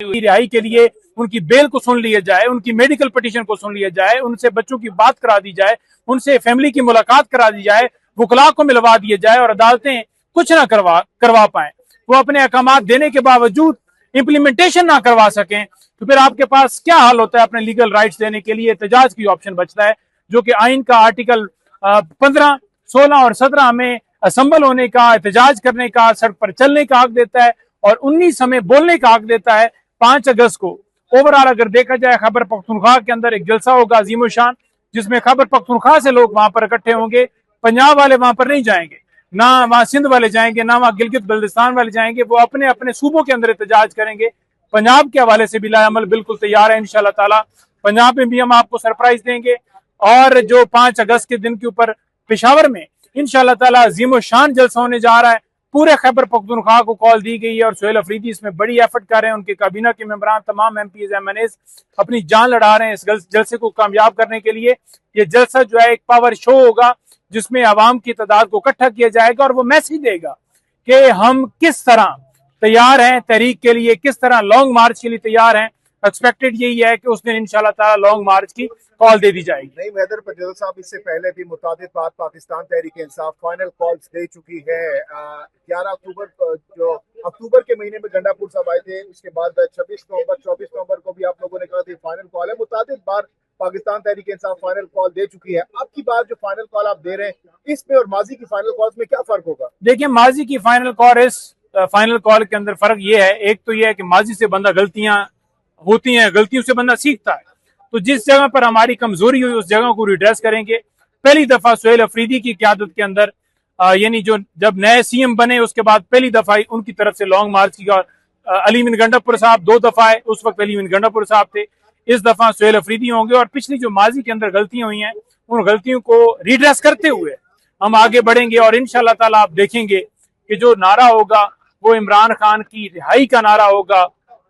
हुई रिहाई के लिए उनकी बेल को सुन लिया जाए, उनकी मेडिकल पिटीशन को सुन लिया जाए, उनसे बच्चों की बात करा दी जाए, उनसे फैमिली की मुलाकात करा दी जाए, वकला को मिलवा दिए जाए और अदालतें कुछ ना करवा पाए, वो अपने अहकामात देने के बावजूद इंप्लीमेंटेशन ना करवा सकें, तो फिर आपके पास क्या हाल होता है अपने लीगल राइट्स देने के लिए? एहतजाज की ऑप्शन बचता है, जो कि आइन का आर्टिकल 15, 16 और 17 हमें असम्बल होने का, एहतजाज करने का, सड़क पर चलने का हक देता है और 19 हमें बोलने का हक देता है। 5 अगस्त को ओवरऑल अगर देखा जाए खैबर पख्तूनख्वा के अंदर एक जलसा होगा अजीम शान, जिसमें खैबर पख्तूनख्वा से लोग वहां पर इकट्ठे होंगे। पंजाब वाले वहां पर नहीं जाएंगे, ना वहां सिंध वाले जाएंगे, ना वहां गिलगित बल्दिस्तान वाले जाएंगे, वो अपने अपने सूबों के अंदर एहतजाज करेंगे। पंजाब के हवाले से भी लाएमल बिल्कुल तैयार है इंशाल्लाह ताला, पंजाब में भी हम आपको सरप्राइज देंगे। और जो 5 अगस्त के दिन के ऊपर पेशावर में इंशाल्लाह ताला अजीम शान जलसा होने जा रहा है, पूरे खैबर पख्तूनख्वा को कॉल दी गई है और सुहेल अफरीदी इसमें बड़ी एफर्ट कर रहे हैं, उनके काबीना के मेंबरान, तमाम एमपीज एमएनएज अपनी जान लड़ा रहे हैं इस जलसे को कामयाब करने के लिए। ये जलसा जो है एक पावर शो होगा जिसमें आवाम की तादाद को इकट्ठा किया जाएगा और वो मैसेज देगा कि हम किस तरह तैयार हैं तहरीक के लिए, किस तरह लॉन्ग मार्च के लिए तैयार हैं। एक्सपेक्टेड यही है कि उस दिन इंशाल्लाह ताला लॉन्ग मार्च की कॉल दे दी जाएगी। नहीं हैदर पटेल साहब, इससे पहले भी मुतादिद बार पाकिस्तान तहरीक इंसाफ फाइनल कॉल्स दे चुकी है। 11 अक्टूबर जो अक्टूबर के महीने में गंडापुर साहब आए थे, उसके बाद 26 नवंबर 24 नवंबर को भी आप लोगों ने कहा था फाइनल कॉल है। मुतादिद बार पाकिस्तान तहरीक इंसाफ फाइनल कॉल दे चुकी है। अब की बार जो फाइनल कॉल आप दे रहे हैं, इसमें और माजी की फाइनल कॉल्स में क्या फर्क होगा? देखिए, माजी की फाइनल कॉल के अंदर फर्क ये है, एक तो ये है कि माजी से बंदा गलतियां होती हैं, गलतियों से बंदा सीखता है, तो जिस जगह पर हमारी कमजोरी हुई उस जगह को रिड्रेस करेंगे। पहली दफा सुहेल अफरीदी की क़यादत के अंदर यानी जो जब नए सीएम बने उसके बाद पहली दफा उनकी तरफ से लॉन्ग मार्च की, और अली मीन गंडापुर साहब 2 दफा है, उस वक्त अली मीन गंडापुर साहब थे, इस दफा सुहेल अफरीदी होंगे। और पिछली जो माजी के अंदर गलतियां हुई हैं उन गलतियों को रिड्रेस करते हुए हम आगे बढ़ेंगे और इंशाल्लाह ताला आप देखेंगे कि जो नारा होगा वो इमरान खान की रिहाई का नारा होगा।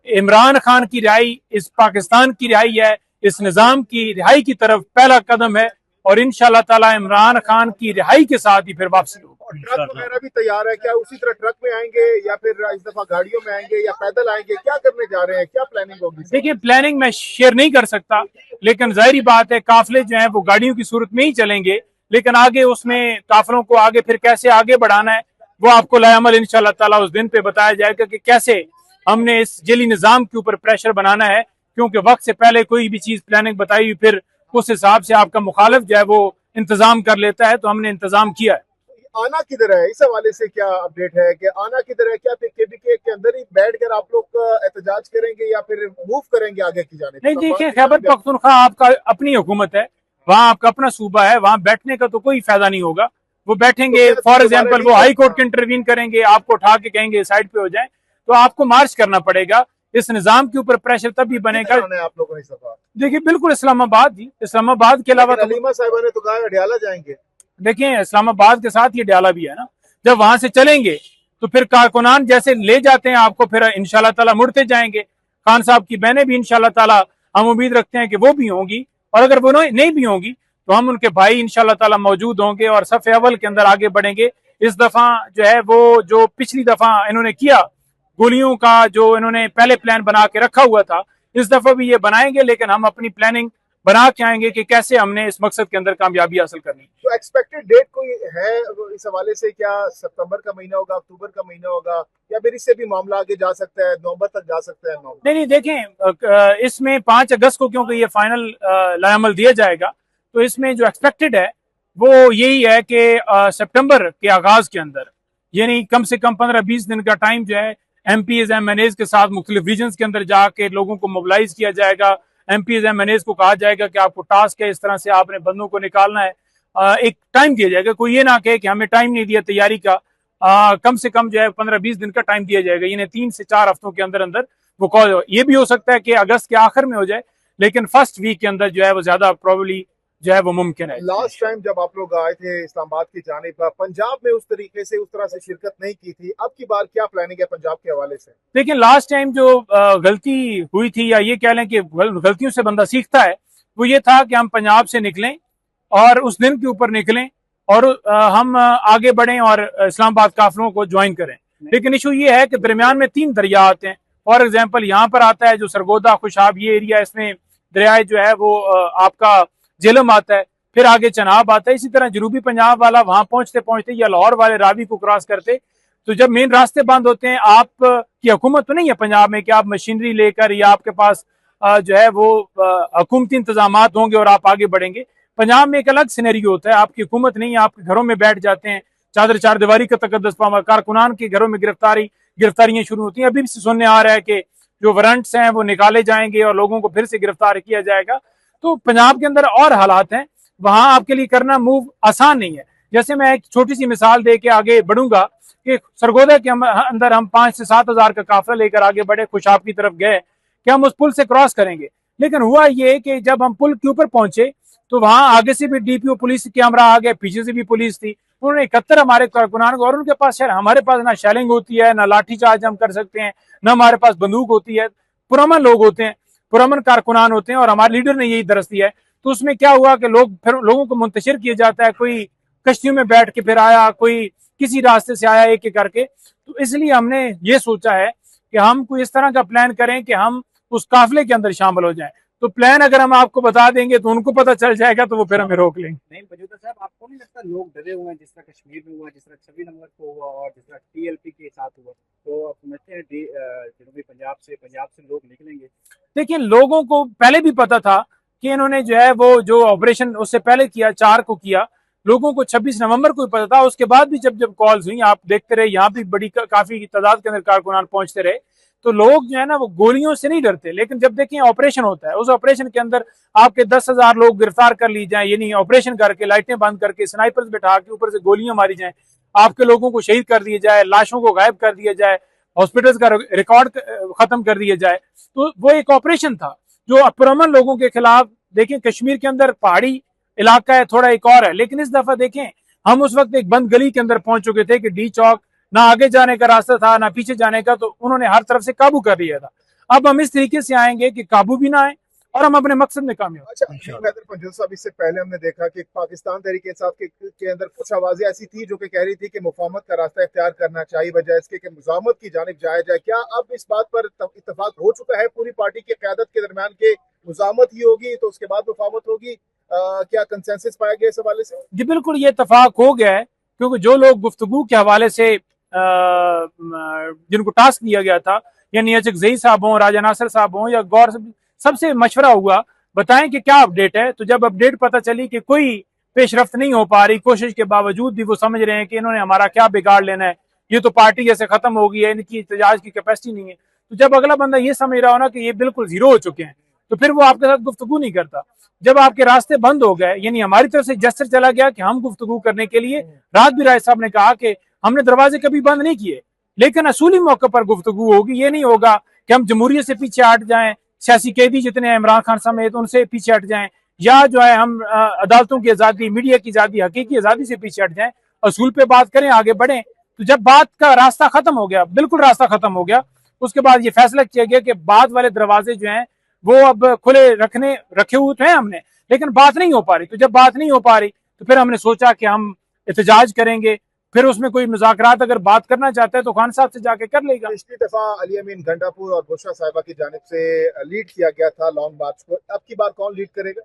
इमरान खान की रिहाई इस पाकिस्तान की रिहाई है, इस निजाम की रिहाई की तरफ पहला कदम है और इंशाल्लाह ताला इमरान खान की रिहाई के साथ ही फिर वापसी होगी। ट्रक वगैरह भी तैयार है क्या? उसी तरह ट्रक में आएंगे या फिर इस दफा गाड़ियों में आएंगे या पैदल आएंगे? क्या करने जा रहे हैं, क्या प्लानिंग होगी? देखिए, प्लानिंग मैं शेयर नहीं कर सकता, लेकिन जाहिर बात है काफिले जो है वो गाड़ियों की सूरत में ही चलेंगे, लेकिन आगे उसमें काफिलों को आगे फिर कैसे आगे बढ़ाना है वो आपको लाएमल इंशाल्लाह ताला उस दिन पे बताया जाएगा कि कैसे हमने इस जेली निजाम के ऊपर प्रेशर बनाना है, क्योंकि वक्त से पहले कोई भी चीज प्लानिंग बताई हुई फिर उस हिसाब से आपका मुखालिफ जो है वो इंतजाम कर लेता है, तो हमने इंतजाम किया है। आना किधर है, इस हवाले से क्या अपडेट है कि आना किधर है? क्या फिर केबीके के अंदर ही बैठ कर आप लोग एहतजाज करेंगे या फिर मूव करेंगे आगे की जाने? नहीं, देखिए, खैबर पख्तूनख्वा आपका अपनी हुकूमत है, वहाँ आपका अपना सूबा है, वहाँ बैठने का तो कोई फायदा नहीं होगा। वो बैठेंगे, फॉर एग्जाम्पल वो हाई कोर्ट के इंटरवीन करेंगे, आपको उठा के कहेंगे साइड पे हो जाए, तो आपको मार्च करना पड़ेगा। इस निजाम के ऊपर प्रेशर तभी बनेगा। आप लोगों ने देखिए, बिल्कुल इस्लामाबाद जी, इस्लामाबाद के अलावा अलीमा साहिबा ने तो कहा अडियाला जाएंगे। देखिए, इस्लामाबाद के साथ ये अडियाला भी है ना, जब वहां से चलेंगे तो फिर कारकुनान जैसे ले जाते हैं आपको, फिर इंशाल्लाह ताला मुड़ते जाएंगे। खान साहब की बहनें भी इंशाल्लाह ताला हम उम्मीद रखते हैं कि वो भी होंगी, और अगर वो नहीं भी होंगी तो हम उनके भाई इंशाल्लाह ताला मौजूद होंगे और सफ़े अव्वल के अंदर आगे बढ़ेंगे। इस दफा जो है वो जो पिछली दफा इन्होंने किया, गोलियों का जो इन्होंने पहले प्लान बना के रखा हुआ था, इस दफा भी ये बनाएंगे, लेकिन हम अपनी प्लानिंग बना के आएंगे कि कैसे हमने इस मकसद के अंदर कामयाबी हासिल करनी। तो एक्सपेक्टेड डेट कोई है इस हवाले से? क्या सितंबर का महीना होगा, अक्टूबर का महीना होगा, या फिर इससे भी मामला आगे जा सकता है, नवंबर तक जा सकता है? नहीं, देखें, इसमें 5 अगस्त को क्योंकि ये फाइनल लाएमल दिया जाएगा, तो इसमें जो एक्सपेक्टेड है वो यही है कि सितंबर के आगाज के अंदर, यानी कम से कम 15-20 दिन का टाइम जो है एमपीज एमएनएज के साथ मुख्तलिफ रीजन के अंदर जाके लोगों को मोबिलाइज किया जाएगा। एमपीज एमएनएज को कहा जाएगा कि आपको टास्क है, इस तरह से आपने बंदों को निकालना है। एक टाइम दिया जाएगा, कोई ये ना कहे कि हमें टाइम नहीं दिया तैयारी का। कम से कम जो है 15-20 दिन का टाइम दिया जाएगा, यानी 3 से 4 हफ्तों के अंदर अंदर वो कॉल हो। ये भी हो सकता है कि अगस्त के आखिर में हो जाए, लेकिन फर्स्ट वीक के अंदर जो है वो ज्यादा प्रोबेबली जो है वो मुमकिन है। लास्ट टाइम जब आप लोग आए थे इस्लामाबाद की जानिब, पंजाब में उस तरीके से उस तरह से शिरकत नहीं की थी, अब की बार क्या प्लानिंग है पंजाब के हवाले से? देखिए, लास्ट टाइम जो गलती हुई थी, या ये कह लें कि गलतियों से बंदा सीखता है, वो ये था कि हम पंजाब से निकलें और उस दिन के ऊपर निकलें और हम आगे बढ़ें और इस्लामाबाद काफिलों को ज्वाइन करें। लेकिन इशू ये है कि दरमियान में 3 दरिया आते हैं, फॉर एग्जाम्पल यहाँ पर आता है जो सरगोदा खुशाब ये एरिया, इसमें दरिया जो है वो आपका झेलम आता है, फिर आगे चनाब आता है। इसी तरह जनूबी पंजाब वाला वहां पहुंचते पहुंचते या लाहौर वाले रावी को क्रॉस करते, तो जब मेन रास्ते बंद होते हैं, आप की हुकूमत तो नहीं है पंजाब में कि आप मशीनरी लेकर या आपके पास जो है वो हुकूमती इंतजाम होंगे और आप आगे बढ़ेंगे। पंजाब में एक अलग सिनेरियो होता है, आपकी हुकूमत नहीं है, आपके घरों में बैठ जाते हैं, चादर चार दीवारी का तकद्दस पामा, कारकुनान के घरों में गिरफ्तारियां शुरू होती हैं। अभी भी सुनने आ रहा है कि जो वारंट्स हैं वो निकाले जाएंगे और लोगों को फिर से गिरफ्तार किया जाएगा। तो पंजाब के अंदर और हालात हैं, वहां आपके लिए करना मूव आसान नहीं है। जैसे मैं एक छोटी सी मिसाल दे के आगे बढ़ूंगा कि सरगोदा के अंदर हम 5 से 7 हजार का काफिला लेकर आगे बढ़े, खुशाब की तरफ गए कि हम उस पुल से क्रॉस करेंगे, लेकिन हुआ ये कि जब हम पुल के ऊपर पहुंचे तो वहां आगे से भी डीपीओ पुलिस कैमरा आ गया, पीछे से भी पुलिस थी, उन्होंने 71 हमारे कारकुनान को, और उनके पास हमारे पास ना शेलिंग होती है, ना लाठी चार्ज हम कर सकते हैं, ना हमारे पास बंदूक होती है, पुरअमन लोग होते हैं, पुरअमन कारकुनान होते हैं, और हमारे लीडर ने यही दरस दिया है। तो उसमें क्या हुआ कि लोगों को मुंतशिर किया जाता है, कोई कश्तियों में बैठ के फिर आया, कोई किसी रास्ते से आया एक एक करके। तो इसलिए हमने ये सोचा है कि हम कोई इस तरह का प्लान करें कि हम उस काफिले के अंदर शामिल हो जाएं। तो प्लान अगर हम आपको बता देंगे तो उनको पता चल जाएगा, तो वो फिर हमें रोक लेंगे। नहीं मौजूदा साहब, आपको नहीं लगता लोग डरे हुए हैं, जिस तरह कश्मीर में हुआ, जिस तरह 26 नंबर को हुआ और जिस तरह टीएलपी के साथ हुआ, तो आप समझते हैं जनूबी पंजाब से लोग निकलेंगे? देखिए, लोगों को पहले भी पता था कि इन्होंने जो है वो जो ऑपरेशन उससे पहले किया, 4 को किया, लोगों को 26 नवंबर को भी पता था। उसके बाद भी जब जब कॉल्स हुई, आप देखते रहे, यहाँ भी बड़ी काफी तादाद के अंदर कारकुनान पहुंचते रहे, तो लोग जो है ना वो गोलियों से नहीं डरते। लेकिन जब देखिए ऑपरेशन होता है, उस ऑपरेशन के अंदर आपके 10,000 लोग गिरफ्तार कर ली जाए, यानी ऑपरेशन करके, लाइटें बंद करके, स्नाइपर्स बिठा के ऊपर से गोलियां मारी जाए, आपके लोगों को शहीद कर दिया जाए, लाशों को गायब कर दिया जाए, हॉस्पिटल्स का रिकॉर्ड खत्म कर दिया जाए, तो वो एक ऑपरेशन था जो पुरअमन लोगों के खिलाफ। देखें, कश्मीर के अंदर पहाड़ी इलाका है, थोड़ा एक और है, लेकिन इस दफा देखें हम उस वक्त एक बंद गली के अंदर पहुंच चुके थे कि डी चौक ना आगे जाने का रास्ता था ना पीछे जाने का, तो उन्होंने हर तरफ से काबू कर लिया था। अब हम इस तरीके से आएंगे कि काबू भी ना आए और हम अपने मकसद में कामयाब। अच्छा हैदर पंजुल साहब, इससे पहले हमने देखा कि पाकिस्तान तहरीक इंसाफ के अंदर कुछ आवाजें ऐसी थी जो कि कह रही थी कि मुफाहमत का रास्ता इख्तियार करना चाहिए बजाय इसके कि मुज़ाहमत की जानिब जाया जाए। क्या अब इस बात पर इत्तेफाक हो चुका है पूरी पार्टी की क़यादत के दरमियान के मुज़ाहमत ही होगी तो उसके बाद मुफाहमत होगी? क्या कंसेंसस पाया गया इस हवाले से? जी बिल्कुल, ये इत्तेफाक हो गया है, क्योंकि जो लोग गुफ्तगू के हवाले से जिनको टास्क दिया गया था, यानी एच जई साहब हों, राजा नासिर साहब हों या गौर, सबसे मशवरा हुआ बताएं कि क्या अपडेट है। तो जब अपडेट पता चली कि कोई पेशरफ्त नहीं हो पा रही, कोशिश के बावजूद भी वो समझ रहे हैं कि इन्होंने हमारा क्या बिगाड़ लेना है, ये तो पार्टी जैसे खत्म हो गई है, इनकी एहतजाज की कैपेसिटी नहीं है, तो जब अगला बंदा ये समझ रहा हो ना कि ये बिल्कुल जीरो हो चुके हैं, तो फिर वो आपके साथ गुफ्तगू नहीं करता। जब आपके रास्ते बंद हो गए, यानी हमारी तरफ से जस्टर चला गया कि हम गुफ्तगू करने के लिए, रात भी राय साहब ने कहा कि हमने दरवाजे कभी बंद नहीं किए, लेकिन असूली मौके पर गुफ्तगू होगी। ये नहीं होगा कि हम जमहूरियत से पीछे हट जाएं, सियासी कैदी जितने इमरान खान समेत उनसे पीछे हट जाएं, या जो है हम अदालतों की आजादी, मीडिया की आजादी, हकीकी आजादी से पीछे हट जाएं, असूल पे बात करें, आगे बढ़ें। तो जब बात का रास्ता खत्म हो गया, बिल्कुल रास्ता खत्म हो गया, उसके बाद ये फैसला किया गया कि बाद वाले दरवाजे जो हैं वो अब खुले रखे हुए तो हैं हमने, लेकिन बात नहीं हो पा रही। तो जब बात नहीं हो पा रही तो फिर हमने सोचा कि हम एहतजाज करेंगे, फिर उसमें कोई मुज़ाकरात अगर बात करना चाहता है तो खान साहब से जाके कर लेगा। पिछली दफा अली अमीन गंडापुर और बुशरा साहिबा की जानिब से लीड किया गया था लॉन्ग मार्च को, अब की बार कौन लीड करेगा?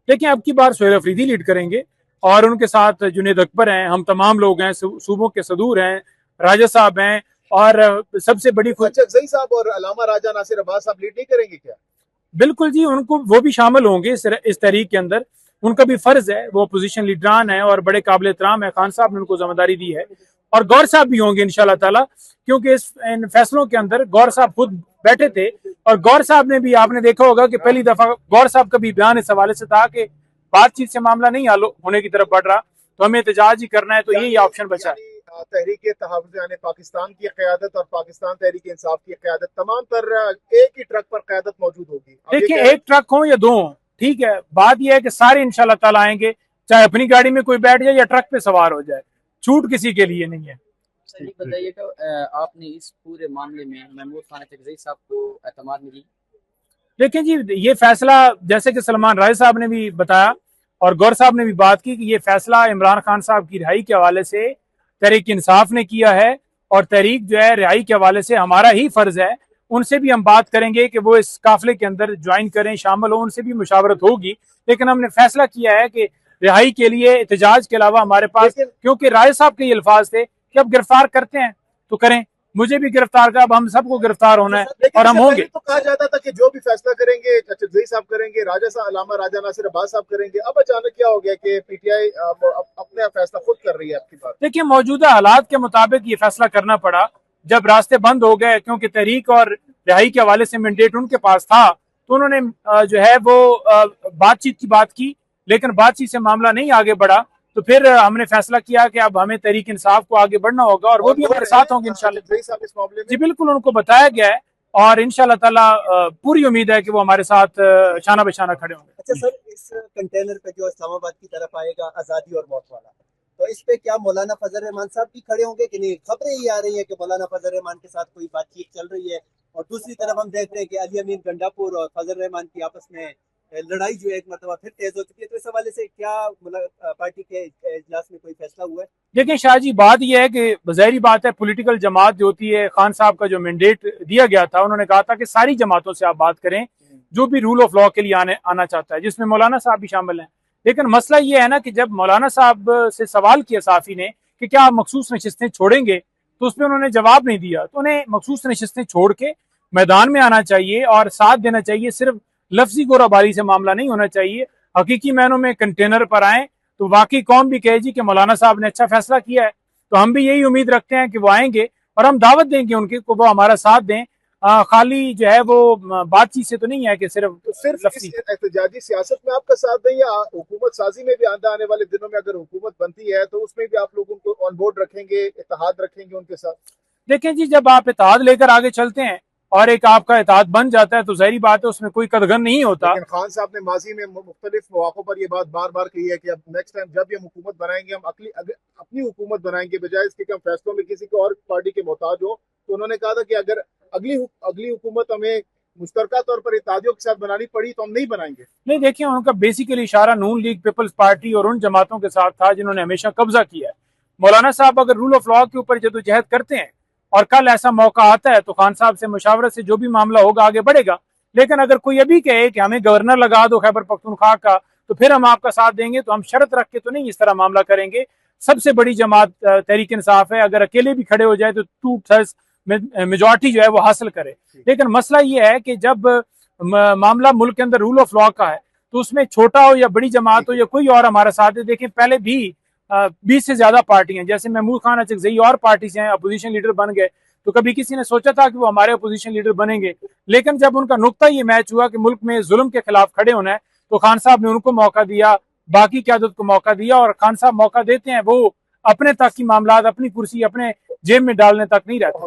देखिए, अब की बार सोहेल अफरीदी लीड करेंगे और उनके साथ जुनेद अकबर हैं, हम तमाम लोग हैं, सूबों के सदूर हैं, राजा साहब हैं, और सबसे बड़ी अच्छा, जई साहब और अलामा राजा नासिर अब्बास साहब लीड नहीं करेंगे क्या? बिल्कुल जी, उनको वो भी शामिल होंगे इस तहरीक के अंदर, उनका भी फर्ज है, वो अपोजिशन लीडरान है और बड़े काबिल एहतराम है, खान साहब ने उनको जिम्मेदारी दी है, और गौर साहब भी होंगे इंशाल्लाह ताला, क्योंकि इन फैसलों के अंदर गौर साहब खुद बैठे थे। और गौर साहब ने भी, आपने देखा होगा कि पहली दफा गौर साहब का भी बयान इस हवाले से था कि बातचीत से मामला नहीं हल होने की तरफ बढ़ रहा, तो हमें एहतजाज ही करना है, तो यही ऑप्शन बचा है। तहरीक तहफ़्फ़ुज़ यानी पाकिस्तान की क़यादत और पाकिस्तान तहरीक इंसाफ की क़यादत तमाम तर एक ही ट्रक पर क़यादत मौजूद होगी। देखिए, एक ट्रक हो या 2 हो, ठीक है, बात यह है कि सारे इंशाल्लाह ताला आएंगे, चाहे अपनी गाड़ी में कोई बैठ जाए या ट्रक पे सवार हो जाए, छूट किसी के लिए नहीं है। बताइएगा, आपने इस पूरे मामले में महमूद खान अकबरी साहब को एतमाद मिली? देखिए जी, ये फैसला जैसे कि सलमान राय साहब ने भी बताया और गौर साहब ने भी बात की कि ये फैसला इमरान खान साहब की रिहाई के हवाले से तहरीक इंसाफ ने किया है, और तहरीक जो है रिहाई के हवाले से हमारा ही फर्ज है उनसे भी हम बात करेंगे कि वो इस काफिले के अंदर ज्वाइन करें, शामिल हो, उनसे भी मुशावरत होगी। लेकिन हमने फैसला किया है कि रिहाई के लिए एहतजाज के अलावा हमारे पास, क्योंकि राय साहब के ये अल्फाज थे कि अब गिरफ्तार करते हैं तो करें, मुझे भी गिरफ्तार कर, अब हम सबको गिरफ्तार होना है और हम होंगे। तो कहा जाता था कि जो भी फैसला करेंगे चौधरी साहब करेंगे, राजा साहब अल्लामा राजा नासिर अब्बास साहब करेंगे। अब अचानक क्या हो गया कि पीटीआई अपना फैसला खुद कर रही है? आपकी बात देखिए, मौजूदा हालात के मुताबिक ये फैसला करना पड़ा जब रास्ते बंद हो गए, क्योंकि तहरीक और रिहाई के हवाले से मैंडेट उनके पास था, तो उन्होंने जो है वो बातचीत की बात की, लेकिन बातचीत से मामला नहीं आगे बढ़ा। तो फिर हमने फैसला किया कि अब हमें तहरीक इंसाफ को आगे बढ़ना होगा और वो भी हमारे साथ होंगे इंशाल्लाह। जी बिल्कुल, उनको बताया गया है और इंशाल्लाह ताला पूरी उम्मीद है कि वो हमारे साथ शाना बशाना खड़े होंगे। अच्छा सर, इस कंटेनर पे जो इस्लामाबाद की तरफ आएगा आज़ादी और मौत वाला, तो इस पे क्या मौलाना फजल रहमान साहब भी खड़े होंगे कि नहीं? खबरें ये आ रही है कि मौलाना फजल रहमान के साथ कोई बातचीत चल रही है, और दूसरी तरफ हम देख रहे हैं कि अली अमीन गंडापुर और फजल रहमान की आपस में लड़ाई जो है एक मरतबा फिर तेज हो चुकी है। तो इस हवाले से क्या पार्टी के इजलास में कोई फैसला हुआ है? देखिए शाह जी, बात यह है कि ज़ाहिरी बात है, पॉलिटिकल जमात जो होती है, खान साहब का जो मैंडेट दिया गया था, उन्होंने कहा था कि सारी जमातों से आप बात करें जो भी रूल ऑफ लॉ के लिए आना चाहता है, जिसमें मौलाना साहब भी शामिल हैं। लेकिन मसला ये है ना कि जब मौलाना साहब से सवाल किया साफी ने कि क्या आप मखसूस नशिस्तें छोड़ेंगे, तो उसमें उन्होंने जवाब नहीं दिया। तो उन्हें मखसूस नशिस्तें छोड़ के मैदान में आना चाहिए और साथ देना चाहिए। सिर्फ लफ्जी गोराबारी से मामला नहीं होना चाहिए, हकीकी मायनों में कंटेनर पर आए तो वाकई कौम भी कहे जी कि मौलाना साहब ने अच्छा फैसला किया है। तो हम भी यही उम्मीद रखते हैं कि वो आएंगे और हम दावत देंगे उनकी को वो हमारा साथ दें। खाली जो है वो बातचीत से तो नहीं है कि सिर्फ एहतजाजी सियासत में आपका साथ दें, या हुकूमत साजी में भी आने वाले दिनों में अगर हुकूमत बनती है तो उसमें भी आप लोगों को ऑन बोर्ड रखेंगे, इत्तेहाद रखेंगे उनके साथ? देखें जी, जब आप इत्तेहाद लेकर आगे चलते हैं और एक आपका इत्तेहाद बन जाता है तो जाहिर बात है उसमें कोई कदगन नहीं होता। लेकिन खान साहब ने माजी में मुख्तलिफ मौकों पर ये बात बार बार कही है कि अब नेक्स्ट टाइम जब ये हुकूमत बनाएंगे, हम अपनी हुकूमत बनाएंगे, बजाय इसके कि हम फैसलों में किसी को और पार्टी के मोहताज हो। तो उन्होंने कहा था कि अगर अगली हुकूमत हमें मुश्तरका तौर पर इत्तेहादियों के साथ बनानी पड़ी तो हम नहीं बनाएंगे। नहीं, देखिए, उनका बेसिकली इशारा नून लीग, पीपल्स पार्टी और उन जमातों के साथ था जिन्होंने हमेशा कब्जा किया है। मौलाना साहब अगर रूल ऑफ लॉ के ऊपर जदोजहद करते हैं और कल ऐसा मौका आता है तो खान साहब से मुशावरत से जो भी मामला होगा आगे बढ़ेगा। लेकिन अगर कोई अभी कहे कि हमें गवर्नर लगा दो खैबर पख्तूनख्वा का तो फिर हम आपका साथ देंगे, तो हम शर्त रख के तो नहीं इस तरह मामला करेंगे। सबसे बड़ी जमात तहरीक इंसाफ है, अगर अकेले भी खड़े हो जाए तो 2/3 मेजॉरिटी जो है वो हासिल करे। लेकिन मसला ये है कि जब मामला मुल्क के अंदर रूल ऑफ लॉ का है तो उसमें छोटा हो या बड़ी जमात हो या कोई और हमारा साथ दे। देखें, पहले भी 20 से ज्यादा पार्टियां, जैसे महमूद खान अचकजई और पार्टी से हैं, अपोजिशन लीडर बन गए, तो कभी किसी ने सोचा था कि वो हमारे अपोजिशन लीडर बनेंगे? लेकिन जब उनका नुक्ता ये मैच हुआ कि मुल्क में जुल्म के खिलाफ खड़े होना है तो खान साहब ने उनको मौका दिया, बाकी क़यादत को मौका दिया। और खान साहब मौका देते हैं, वो अपने तक की मामला, अपनी कुर्सी अपने जेब में डालने तक नहीं रहते।